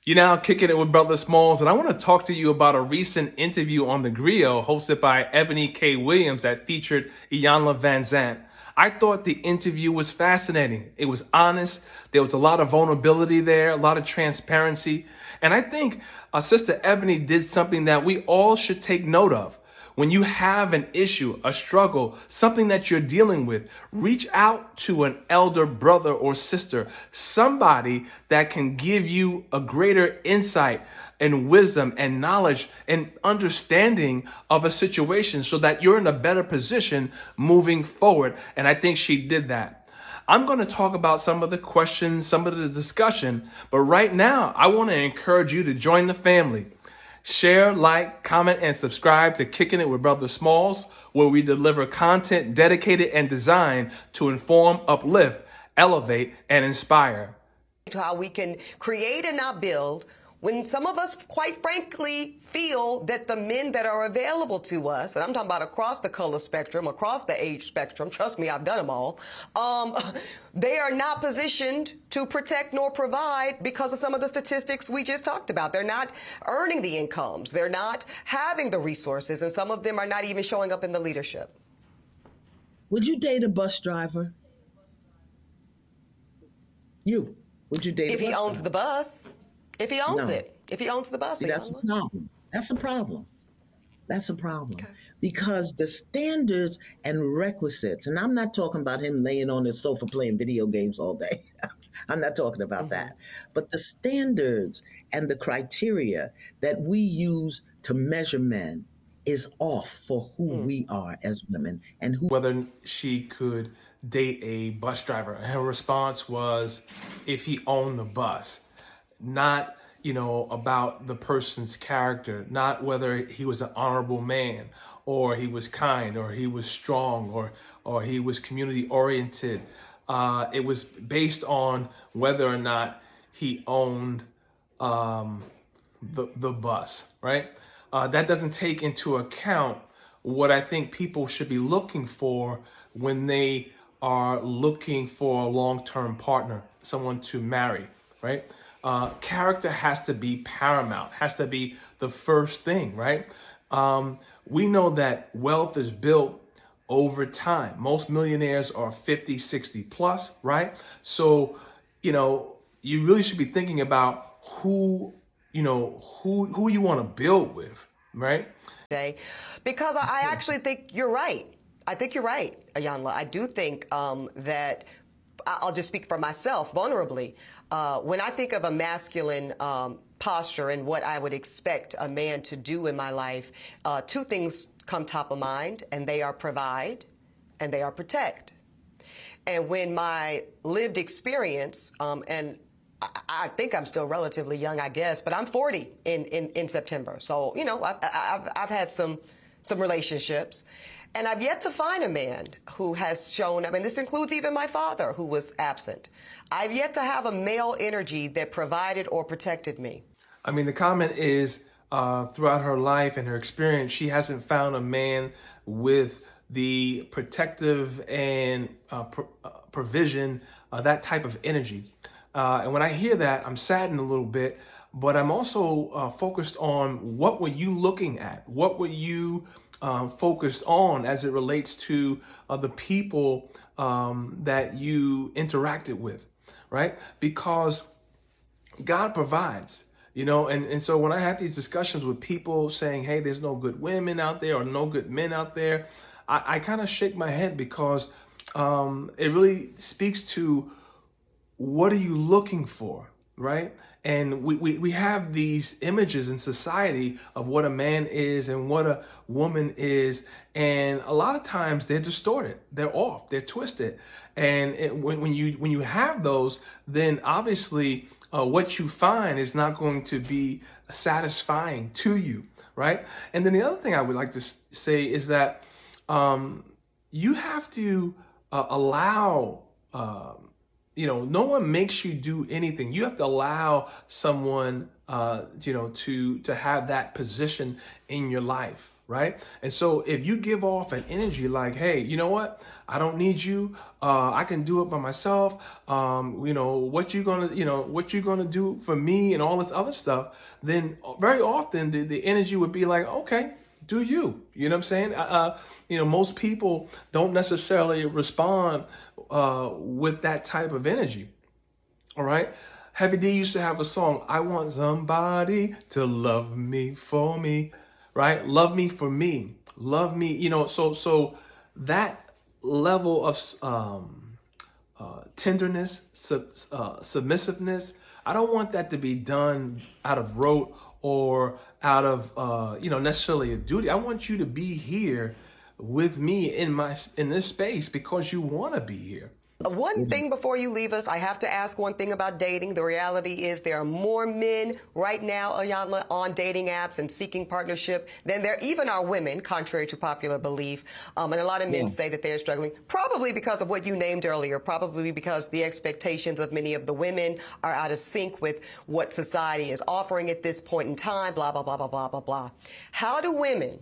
You're now kicking it with Brother Smalls, and I want to talk to you about a recent interview on The Griot hosted by Eboni K. Williams that featured Iyanla Vanzant. I thought the interview was fascinating. It was honest. There was a lot of vulnerability there, a lot of transparency. And I think Sister Ebony did something that we all should take note of. When you have an issue, a struggle, something that you're dealing with, reach out to an elder brother or sister, somebody that can give you a greater insight and wisdom and knowledge and understanding of a situation so that you're in a better position moving forward. And I think she did that. I'm going to talk about some of the questions, some of the discussion, but right now I want to encourage you to join the family. Share, like, comment, and subscribe to Kicking It with Brother Smalls, where we deliver content dedicated and designed to inform, uplift, elevate, and inspire. How we can create and not build when some of us, quite frankly, feel that the men that are available to us, and I'm talking about across the color spectrum, across the age spectrum, trust me, I've done them all, they are not positioned to protect nor provide because of some of the statistics we just talked about. They're not earning the incomes. They're not having the resources, and some of them are not even showing up in the leadership. Would you date a bus driver? Would you date if a bus he owns driver? the bus? If he owns No. it. If he owns the bus. See, that's a problem. That's a problem. That's a problem. Okay. Because the standards and requisites, and I'm not talking about him laying on his sofa playing video games all day. I'm not talking about that. But the standards and the criteria that we use to measure men is off for who we are as women and who. Whether she could date a bus driver. Her response was if he owned the bus, not, about the person's character, not whether he was an honorable man or he was kind or he was strong or he was community oriented. It was based on whether or not he owned the bus, right? That doesn't take into account what I think people should be looking for when they are looking for a long-term partner, someone to marry, right? Character has to be paramount, has to be the first thing, right? We know that wealth is built over time. Most millionaires are 50, 60 plus, right? So, you really should be thinking about who you want to build with, right? Because I actually think you're right. I think you're right, Iyanla. I do think that I'll just speak for myself vulnerably. When I think of a masculine posture and what I would expect a man to do in my life, two things come top of mind, and they are provide and they are protect. And when my lived experience, and I think I'm still relatively young, I guess, but I'm 40 in September. So, I've had some relationships, and I've yet to find a man who has shown, this includes even my father, who was absent. I've yet to have a male energy that provided or protected me. The comment is throughout her life and her experience, she hasn't found a man with the protective and provision, that type of energy. And when I hear that, I'm saddened a little bit, but I'm also focused on what were you looking at? What were you focused on as it relates to the people that you interacted with, right? Because God provides. And so when I have these discussions with people saying, hey, there's no good women out there or no good men out there, I kind of shake my head because it really speaks to what are you looking for, right? And we have these images in society of what a man is and what a woman is. And a lot of times they're distorted, they're off, they're twisted. And when you have those, then obviously what you find is not going to be satisfying to you, right? And then the other thing I would like to say is that you have to allow, no one makes you do anything. You have to allow someone, to have that position in your life, right? And so if you give off an energy like, hey, you know what? I don't need you. I can do it by myself. What you gonna do for me and all this other stuff, then very often the energy would be like, okay, do you. You know what I'm saying? Most people don't necessarily respond with that type of energy. All right. Heavy D used to have a song, I want somebody to love me for me, right? Love me for me. Love me, so that level of tenderness, submissiveness, I don't want that to be done out of rote or out of necessarily a duty. I want you to be here with me in this space because you want to be here. One thing before you leave us, I have to ask one thing about dating. The reality is there are more men right now, Iyanla, on dating apps and seeking partnership than there even are women, contrary to popular belief. And a lot of men say that they're struggling, probably because of what you named earlier, probably because the expectations of many of the women are out of sync with what society is offering at this point in time, blah, blah, blah, blah, blah, blah, blah. How do women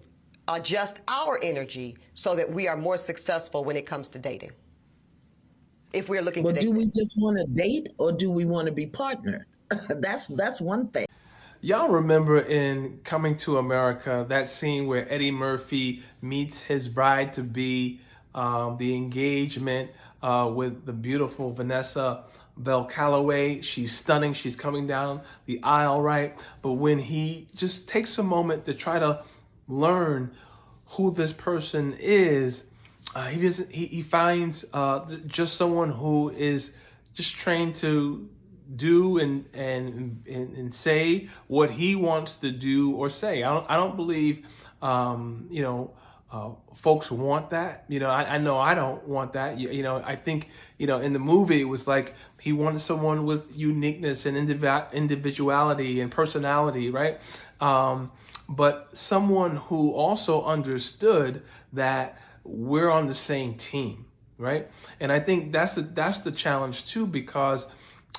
adjust our energy so that we are more successful when it comes to dating? If we're looking to date. Do we just want to date or do we want to be partnered? That's one thing. Y'all remember in Coming to America, that scene where Eddie Murphy meets his bride to be, the engagement with the beautiful Vanessa Bell Calloway. She's stunning. She's coming down the aisle, right? But when he just takes a moment to try to learn who this person is, he doesn't. He finds just someone who is just trained to do and say what he wants to do or say. I don't believe folks want that. I know I don't want that. I think in the movie it was like he wanted someone with uniqueness and individuality and personality, right? But someone who also understood that we're on the same team, right? And I think that's the challenge too, because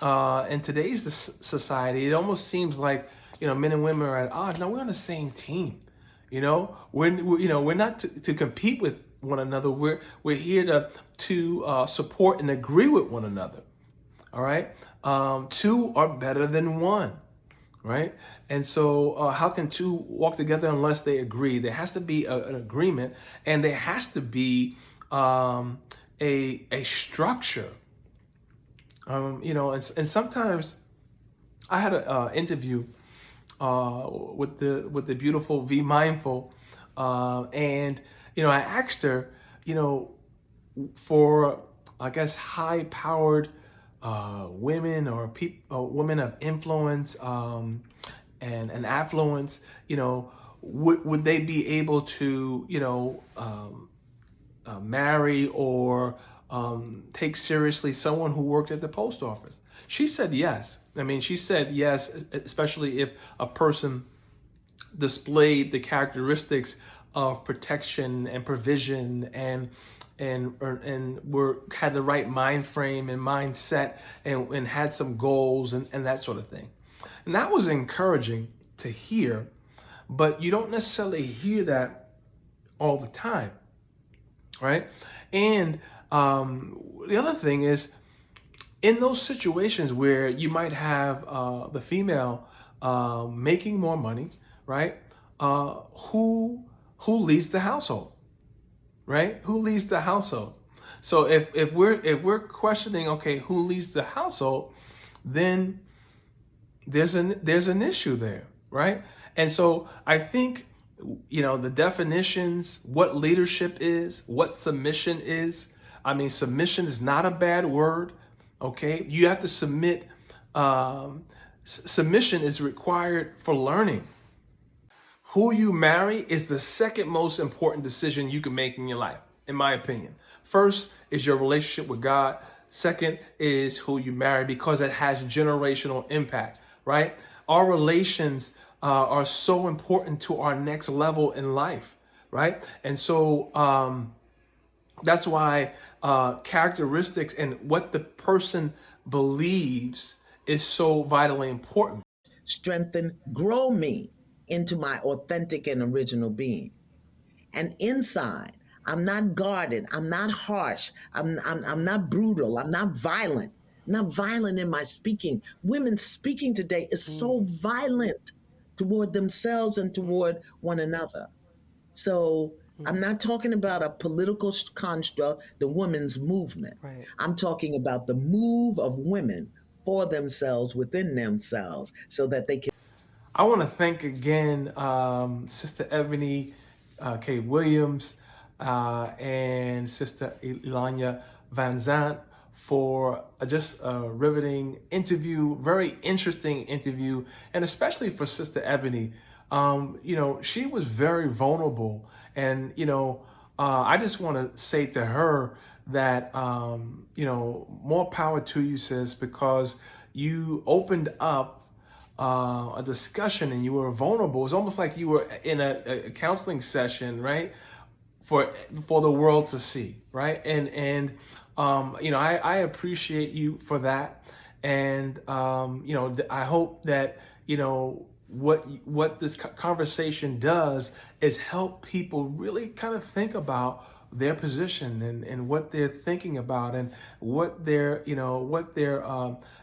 in today's society, it almost seems like men and women are at odds. No, we're on the same team. We're not to compete with one another. We're here to support and agree with one another. All right, two are better than one. Right? And so how can two walk together unless they agree? There has to be an agreement, and there has to be a structure. And sometimes I had an interview with the beautiful V Mindful, and I asked her, for I guess high powered women or women of influence and affluence, would they be able to marry or take seriously someone who worked at the post office? She said yes. I mean, she said yes, especially if a person displayed the characteristics of protection and provision and had the right mind frame and mindset and had some goals and that sort of thing. And that was encouraging to hear, but you don't necessarily hear that all the time, right? And the other thing is, in those situations where you might have the female making more money, right? Who leads the household, right? Who leads the household? So if we're questioning, okay, who leads the household, then there's an issue there, right? And so I think the definitions, what leadership is, what submission is. I mean, submission is not a bad word. Okay, you have to submit. Submission is required for learning. Who you marry is the second most important decision you can make in your life, in my opinion. First is your relationship with God. Second is who you marry, because it has generational impact, right? Our relations are so important to our next level in life, right? And so that's why characteristics and what the person believes is so vitally important. Strengthen, grow me into my authentic and original being. And inside, I'm not guarded. I'm not harsh. I'm not brutal. I'm not violent. I'm not violent in my speaking. Women speaking today is so violent toward themselves and toward one another. So I'm not talking about a political construct, the women's movement. Right. I'm talking about the move of women for themselves, within themselves, so that they can. I want to thank again Sister Eboni K. Williams and Sister Iyanla Vanzant for just a riveting interview, very interesting interview, and especially for Sister Eboni. You know, she was very vulnerable, and I just want to say to her that more power to you, sis, because you opened up a discussion and you were vulnerable. It's almost like you were in a counseling session, right? For the world to see, right? I appreciate you for that, and I hope that what this conversation does is help people really kind of think about their position and what they're thinking about and what their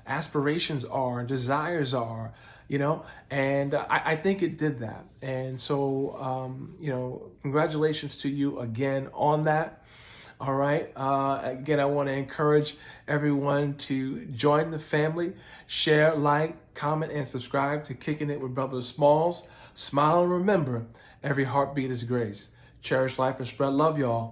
aspirations are and desires are, and I think it did that. And so congratulations to you again on that. All right. Again, I want to encourage everyone to join the family, share, like, comment, and subscribe to Kicking It with Brother Smalls. Smile and remember, every heartbeat is grace. Cherish life and spread love, y'all.